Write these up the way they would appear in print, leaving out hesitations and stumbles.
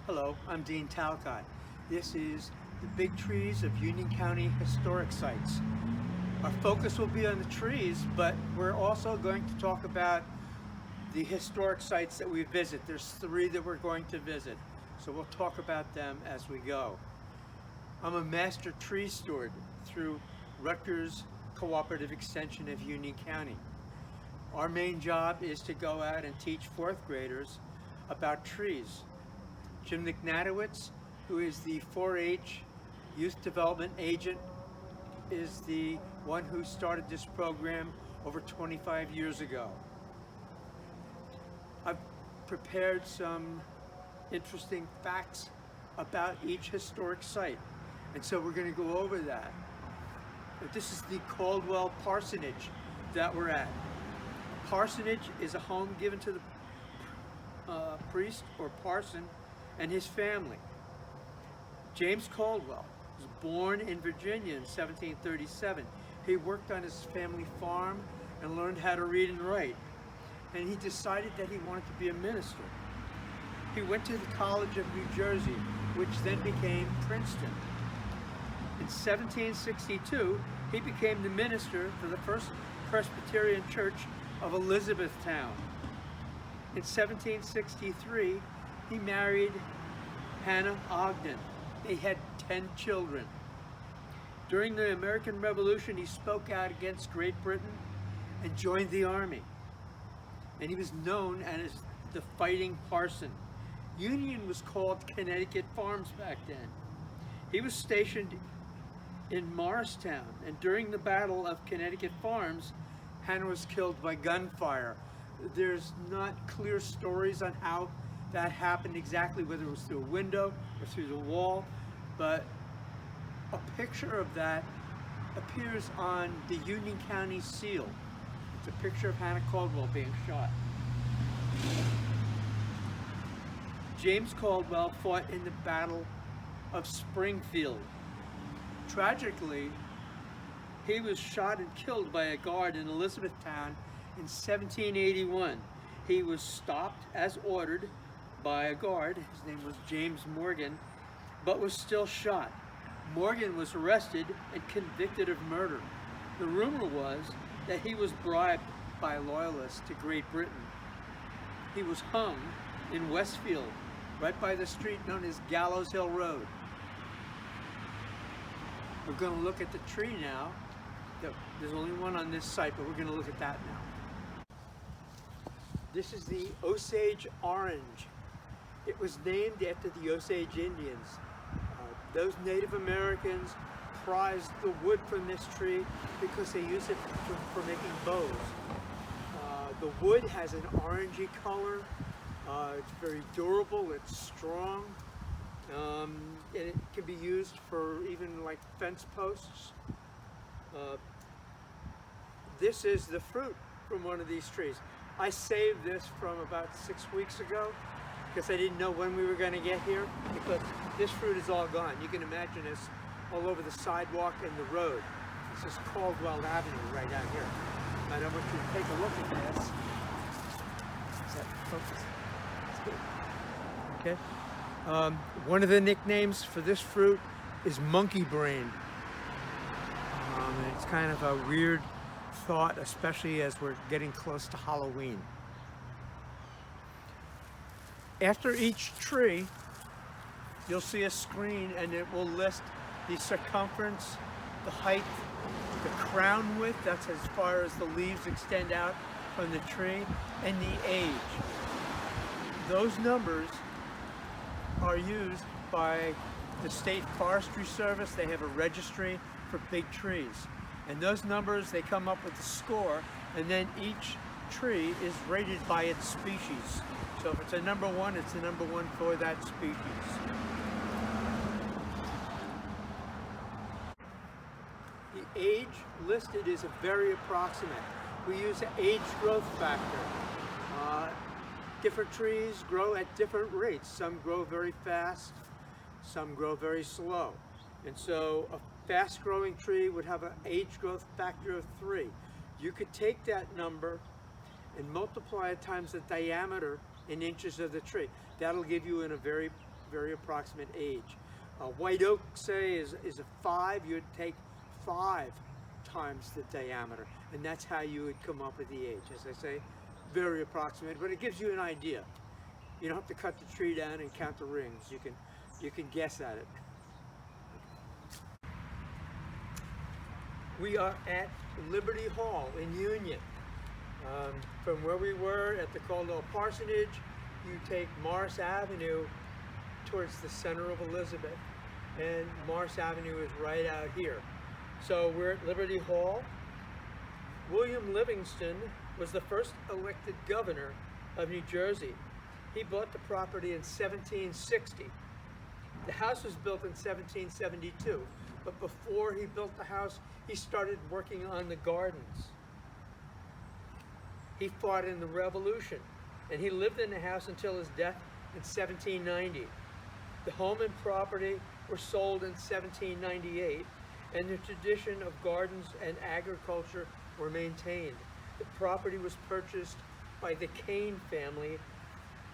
Hello, I'm Dean Talcott. This is the Big Trees of Union County Historic Sites. Our focus will be on the trees, but we're also going to talk about the historic sites that we visit. There's three that we're going to visit, so we'll talk about them as we go. I'm a master tree steward through Rutgers Cooperative Extension of Union County. Our main job is to go out and teach fourth graders about trees. Jim Ignatowicz, who is the 4-H Youth Development Agent, is the one who started this program over 25 years ago. I've prepared some interesting facts about each historic site, and so we're going to go over that. This is the Caldwell Parsonage that we're at. A parsonage is a home given to the priest or parson and his family. James Caldwell was born in Virginia in 1737. He worked on his family farm and learned how to read and write. And he decided that he wanted to be a minister. He went to the College of New Jersey, which then became Princeton. In 1762, he became the minister for the First Presbyterian Church of Elizabethtown. In 1763, he married Hannah Ogden. They had 10 children. During the American Revolution, he spoke out against Great Britain and joined the army. And he was known as the Fighting Parson. Union was called Connecticut Farms back then. He was stationed in Morristown, and during the Battle of Connecticut Farms, Hannah was killed by gunfire. There's not clear stories on how that happened exactly, whether it was through a window or through the wall, but a picture of that appears on the Union County seal. It's a picture of Hannah Caldwell being shot. James Caldwell fought in the Battle of Springfield. Tragically, he was shot and killed by a guard in Elizabethtown in 1781. He was stopped as ordered by a guard. His name was James Morgan, but was still shot. Morgan was arrested and convicted of murder. The rumor was that he was bribed by loyalists to Great Britain. He was hung in Westfield, right by the street known as Gallows Hill Road. We're going to look at the tree now. There's only one on this site, but we're going to look at that now. This is the Osage orange. It was named after the Osage Indians. Those Native Americans prized the wood from this tree because they used it for making bows. The wood has an orangey color. It's very durable, it's strong, and it can be used for even like fence posts. This is the fruit from one of these trees. I saved this from about 6 weeks ago because I didn't know when we were going to get here, because this fruit is all gone. You can imagine this all over the sidewalk and the road. This is Caldwell Avenue right out here. I want you to take a look at this. Is that focus? That's good. Okay. One of the nicknames for this fruit is monkey brain. It's kind of a weird thought, especially as we're getting close to Halloween. After each tree, you'll see a screen and it will list the circumference, the height, the crown width, that's as far as the leaves extend out from the tree, and the age. Those numbers are used by the State Forestry Service. They have a registry for big trees. And those numbers, they come up with a score, and then each tree is rated by its species. So if it's a number one, it's a number one for that species. The age listed is a very approximate. We use an age growth factor. Different trees grow at different rates. Some grow very fast, some grow very slow. And so a fast-growing tree would have an age growth factor of 3. You could take that number and multiply it times the diameter in inches of the tree. That'll give you a very very approximate age. White oak, say, is a 5. You'd take 5 times the diameter, and that's how you would come up with the age. As I say, very approximate, but it gives you an idea. You don't have to cut the tree down and count the rings. You can guess at it. We are at Liberty Hall in Union. From where we were at the Caldwell Parsonage, you take Morris Avenue towards the center of Elizabeth, and Morris Avenue is right out here. So we're at Liberty Hall. William Livingston was the first elected governor of New Jersey. He bought the property in 1760. The house was built in 1772, but before he built the house, he started working on the gardens. He fought in the Revolution, and he lived in the house until his death in 1790. The home and property were sold in 1798, and the tradition of gardens and agriculture were maintained. The property was purchased by the Kane family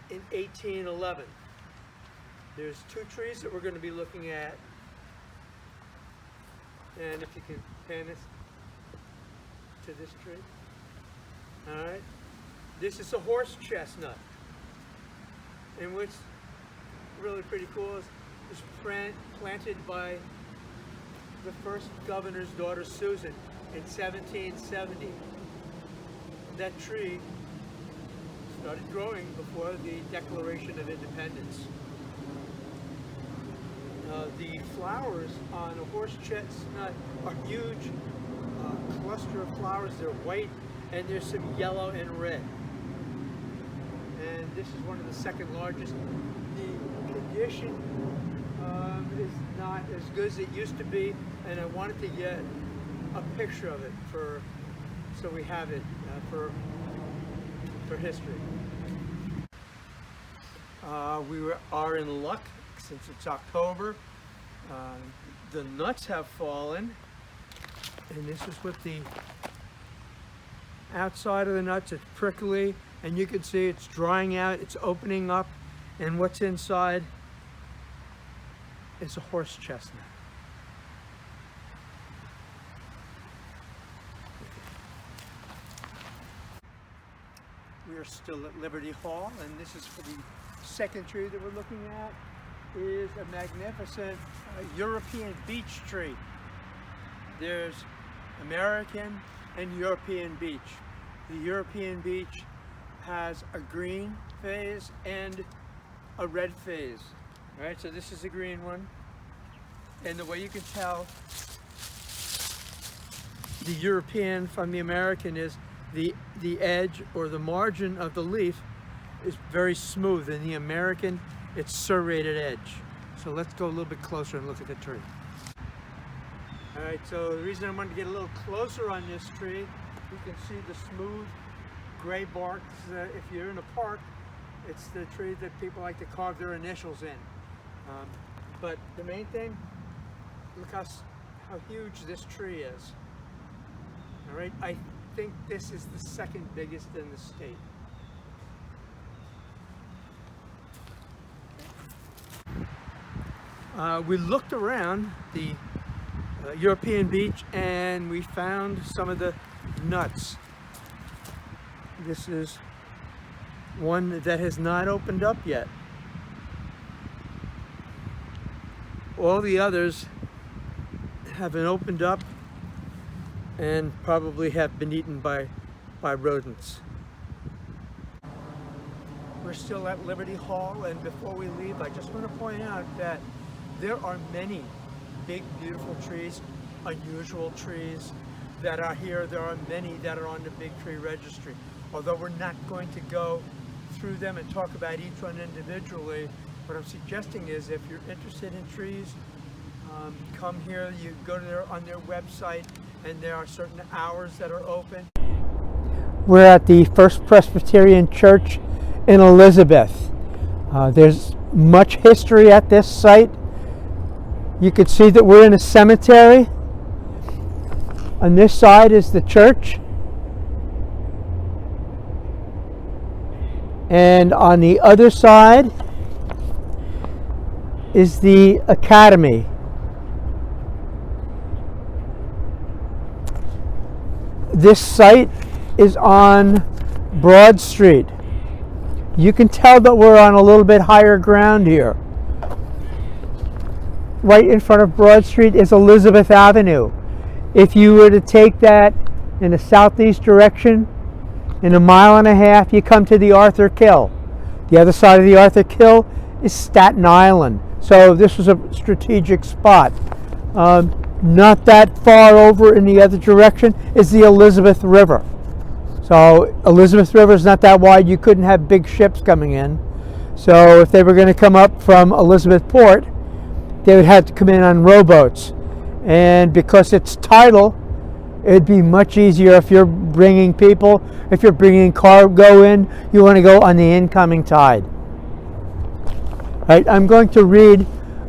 in 1811. There's 2 trees that we're going to be looking at, and if you can pan this to this tree. All right, this is a horse chestnut, and what's really pretty cool is it was planted by the first governor's daughter, Susan, in 1770. That tree started growing before the Declaration of Independence. The flowers on a horse chestnut are huge cluster of flowers. They're white, and there's some yellow and red. And this is one of the second largest. The condition is not as good as it used to be, and I wanted to get a picture of it so we have it for history. We are in luck since it's October. The nuts have fallen, and this is what the outside of the nuts. It's prickly, and you can see it's drying out, it's opening up, and what's inside is a horse chestnut. We are still at Liberty Hall, and this is for the second tree that we're looking at. Is a magnificent European beech tree. There's American and European beech. The European beech has a green phase and a red phase. All right, so this is a green one, and the way you can tell the European from the American is the edge or the margin of the leaf is very smooth. In the American, it's serrated edge. So let's go a little bit closer and look at the tree. All right, so the reason I wanted to get a little closer on this tree, you can see the smooth gray bark. If you're in a park, it's the tree that people like to carve their initials in. But the main thing, look how huge this tree is. All right, I think this is the second biggest in the state. We looked around the European beech, and we found some of the nuts. This is one that has not opened up yet. All the others haven't opened up and probably have been eaten by rodents. We're still at Liberty Hall, and before we leave, I just want to point out that there are many big, beautiful trees, unusual trees that are here. There are many that are on the Big Tree Registry. Although we're not going to go through them and talk about each one individually, what I'm suggesting is if you're interested in trees, come here. You go to on their website, and there are certain hours that are open. We're at the First Presbyterian Church in Elizabeth. There's much history at this site. You can see that we're in a cemetery. On this side is the church. And on the other side is the Academy. This site is on Broad Street. You can tell that we're on a little bit higher ground here. Right in front of Broad Street is Elizabeth Avenue. If you were to take that in a southeast direction, in 1.5 miles, you come to the Arthur Kill. The other side of the Arthur Kill is Staten Island. So this was a strategic spot. Not that far over in the other direction is the Elizabeth River. So Elizabeth River is not that wide. You couldn't have big ships coming in. So if they were going to come up from Elizabeth Port, they would have to come in on rowboats. And because it's tidal, it'd be much easier if you're bringing people. If you're bringing cargo in, you want to go on the incoming tide. Right, I'm going to read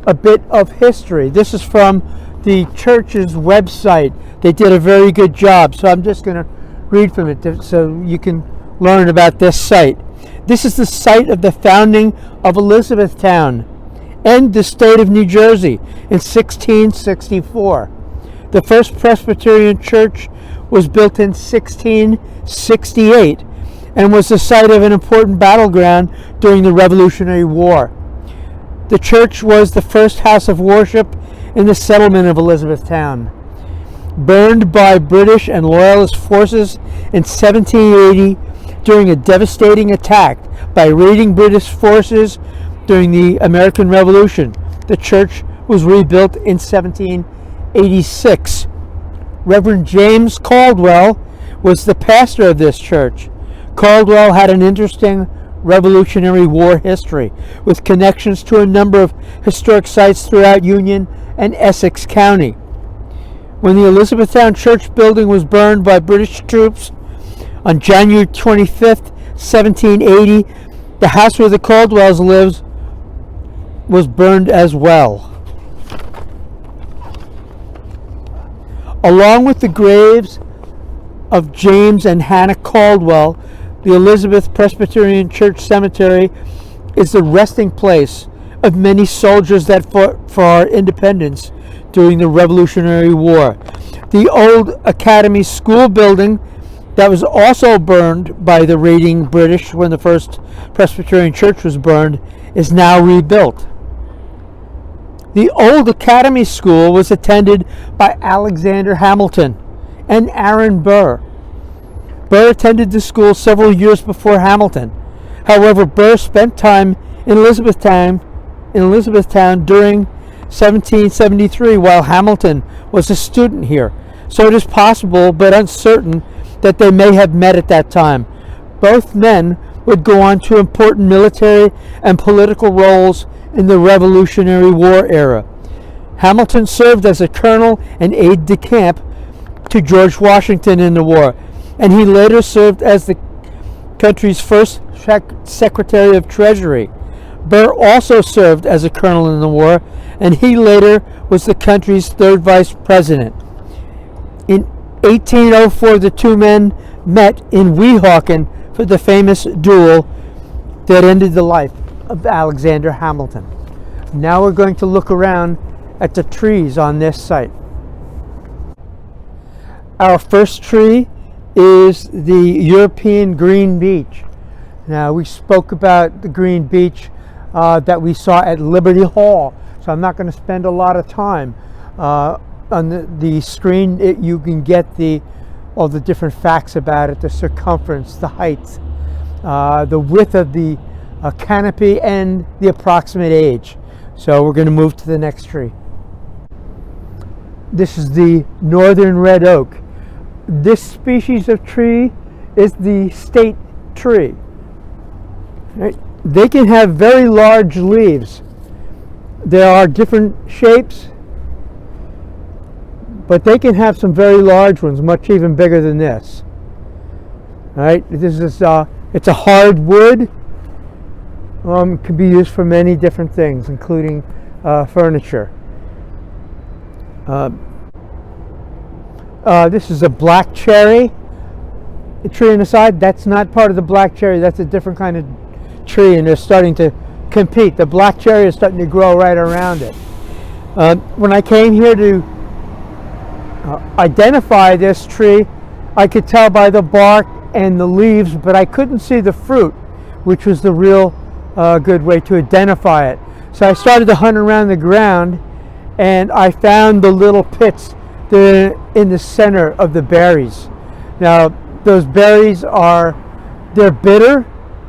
a bit of history. This is from the church's website. They did a very good job, so I'm just going to read from it so you can learn about this site. This is the site of the founding of Elizabethtown and the state of New Jersey in 1664. The first Presbyterian church was built in 1668 and was the site of an important battleground during the Revolutionary War. The church was the first house of worship in the settlement of Elizabethtown. Burned by British and Loyalist forces in 1780 during a devastating attack by raiding British forces during the American Revolution, the church was rebuilt in 1786. Reverend James Caldwell was the pastor of this church. Caldwell had an interesting Revolutionary War history, with connections to a number of historic sites throughout Union and Essex County. When the Elizabethtown church building was burned by British troops on January 25th, 1780, the house where the Caldwells lived was burned as well. Along with the graves of James and Hannah Caldwell, the Elizabeth Presbyterian Church Cemetery is the resting place of many soldiers that fought for our independence during the Revolutionary War. The old Academy School building that was also burned by the raiding British when the first Presbyterian Church was burned is now rebuilt. The old Academy School was attended by Alexander Hamilton and Aaron Burr. Burr attended the school several years before Hamilton. However, Burr spent time in Elizabethtown during 1773 while Hamilton was a student here. So it is possible, but uncertain, that they may have met at that time. Both men would go on to important military and political roles in the Revolutionary War era. Hamilton served as a colonel and aide-de-camp to George Washington in the war, and he later served as the country's first Secretary of Treasury. Burr also served as a colonel in the war, and he later was the country's third vice president. In 1804, the two men met in Weehawken for the famous duel that ended the life of Alexander Hamilton. Now we're going to look around at the trees on this site. Our first tree is the European green beech. Now, we spoke about the green beech that we saw at Liberty Hall, so I'm not going to spend a lot of time. On the screen, you can get all the different facts about it: the circumference, the height, the width of the canopy, and the approximate age. So we're going to move to the next tree. This is the northern red oak. This species of tree is the state tree. Right? They can have very large leaves. There are different shapes, but they can have some very large ones, much even bigger than this. All right, this is it's a hard wood. Can be used for many different things, including furniture. This is a black cherry. The tree on the side, that's not part of the black cherry. That's a different kind of tree, and they're starting to compete. The black cherry is starting to grow right around it. When I came here to identify this tree, I could tell by the bark and the leaves, but I couldn't see the fruit, which was the real good way to identify it. So I started to hunt around the ground, and I found the little pits that are in the center of the berries. Now, those berries they're bitter.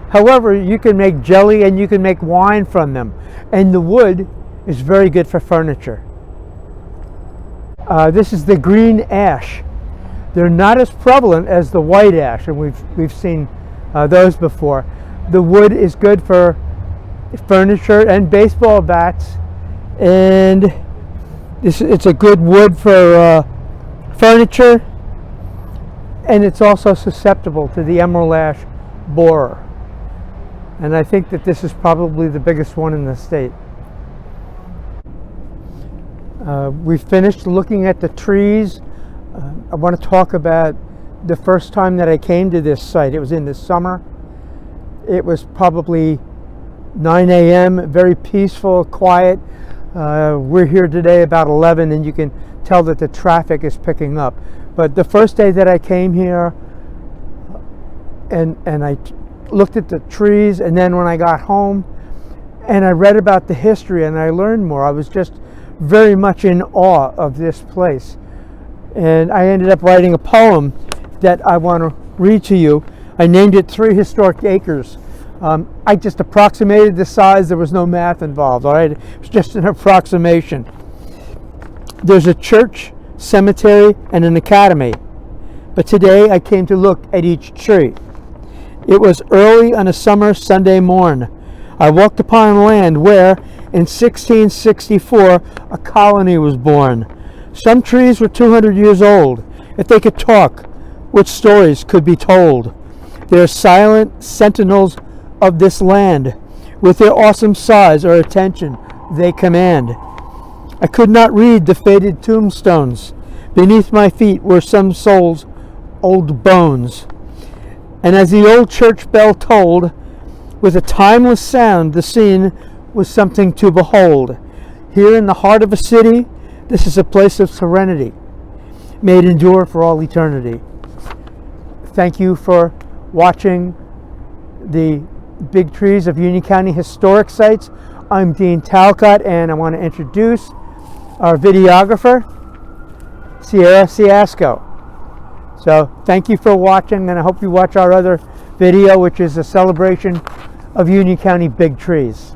However, you can make jelly and you can make wine from them. And the wood is very good for furniture. This is the green ash. They're not as prevalent as the white ash, and we've seen those before. The wood is good for furniture and baseball bats, and it's a good wood for furniture, and it's also susceptible to the emerald ash borer. And I think that this is probably the biggest one in the state. We've finished looking at the trees. I want to talk about the first time that I came to this site. It was in the summer. It was probably 9 a.m., very peaceful, quiet. We're here today about 11, and you can tell that the traffic is picking up. But the first day that I came here, and I looked at the trees, and then when I got home and I read about the history and I learned more, I was just very much in awe of this place. And I ended up writing a poem that I want to read to you. I named it 3 Historic Acres. I just approximated the size. There was no math involved, all right? It was just an approximation. There's a church, cemetery, and an academy. But today I came to look at each tree. It was early on a summer Sunday morn. I walked upon land where, in 1664, a colony was born. Some trees were 200 years old. If they could talk, what stories could be told? They are silent sentinels of this land. With their awesome size or attention, they command. I could not read the faded tombstones. Beneath my feet were some souls' old bones. And as the old church bell tolled, with a timeless sound, the scene was something to behold. Here in the heart of a city, this is a place of serenity, made endure for all eternity. Thank you for watching the Big Trees of Union County Historic Sites. I'm Dean Talcott, and I want to introduce our videographer, Sierra Ciasco. So thank you for watching, and I hope you watch our other video, which is a celebration of Union County Big Trees.